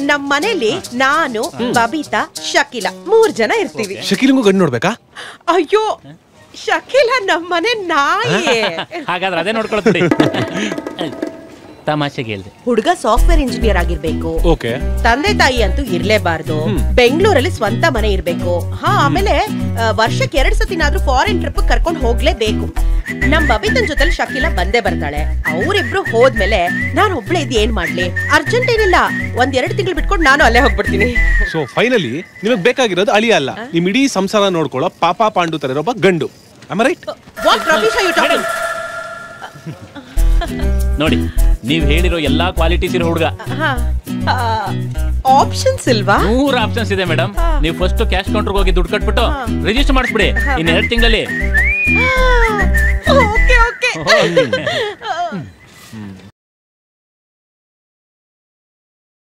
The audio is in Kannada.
ನಮ್ ಮನೇಲಿ ನಾನು ಬಬಿತಾ ಶಕೀಲಾ 3 ಜನ ಇರ್ತೀವಿ. ಶಕೀಲಂಗೂ ಗಂಡು ನೋಡ್ಬೇಕಾ? ಅಯ್ಯೋ ಶಕೀಲಾ ನಮ್ ಮನೆ ನಾಯಿ. ಹಾಗಾದ್ರೆ ಅದೇ ನೋಡ್ಕೊಳ್ತೀವಿ. ತಮಾಷೆಗೆ ಹೇಳ್ದೆ. ಹುಡುಗ ಸಾಫ್ಟ್ವೇರ್ ಇಂಜಿನಿಯರ್ ಆಗಿರ್ಬೇಕು. ತಂದೆ ತಾಯಿ ಅಂತೂ ಇರ್ಲೇಬಾರ್ದು. ಬೆಂಗಳೂರಲ್ಲಿ ಸ್ವಂತ ಮನೆ ಇರ್ಬೇಕು. ಆಮೇಲೆ ವರ್ಷಕ್ಕೆ 2 ಸತಿನಾದ್ರೂ ಫಾರಿನ್ ಟ್ರಿಪ್ ಕರ್ಕೊಂಡು ಹೋಗ್ಲೇಬೇಕು. ನಮ್ ಬಬಿತನ್ ಜೊತೆ ಶಕೀಲಾ ಬಂದೇ ಬರ್ತಾಳೆ. ಅವರಿಬ್ರು ಹೋದ್ಮೇಲೆ ನಾನು ಒಬ್ಳೆ ಇದ್ ಏನ್ ಮಾಡ್ಲಿ? ಅರ್ಜೆಂಟ್ ಏನಿಲ್ಲ, 1-2 ತಿಂಗಳು ಬಿಟ್ಕೊಂಡು ನಾನು ಅಲ್ಲೇ ಹೋಗ್ಬಿಡ್ತೀನಿ. ಸೊ ಫೈನಲಿ ನಿಮಗ್ ಬೇಕಾಗಿರೋದು ಅಳಿಯ ಅಲ್ಲ, ನಿಮ್ ಇಡೀ ಸಂಸಾರ ನೋಡ್ಕೊಳ್ಳೋ ಪಾಪ ಪಾಂಡು ತರ ಇರೋ ಗಂಡು. ರೈಟ್? ನೋಡಿ, ನೀವ್ ಹೇಳಿರೋ ಎಲ್ಲಾ ಕ್ವಾಲಿಟೀಸ್ ಇರೋ ಹುಡುಗ. ಆಪ್ಷನ್ಸ್ ಇಲ್ವಾ? 100 ಆಪ್ಷನ್ಸ್ ಇದೆ ಮೇಡಮ್. ನೀವು ಫಸ್ಟ್ ಕ್ಯಾಶ್ ಕೌಂಟರ್ ಹೋಗಿ ದುಡ್ಡು ಕಟ್ಬಿಟ್ಟು ರಿಜಿಸ್ಟರ್ ಮಾಡಿಸ್ಬಿಡಿ. ಇನ್ನು 2 ತಿಂಗಳಲ್ಲಿ.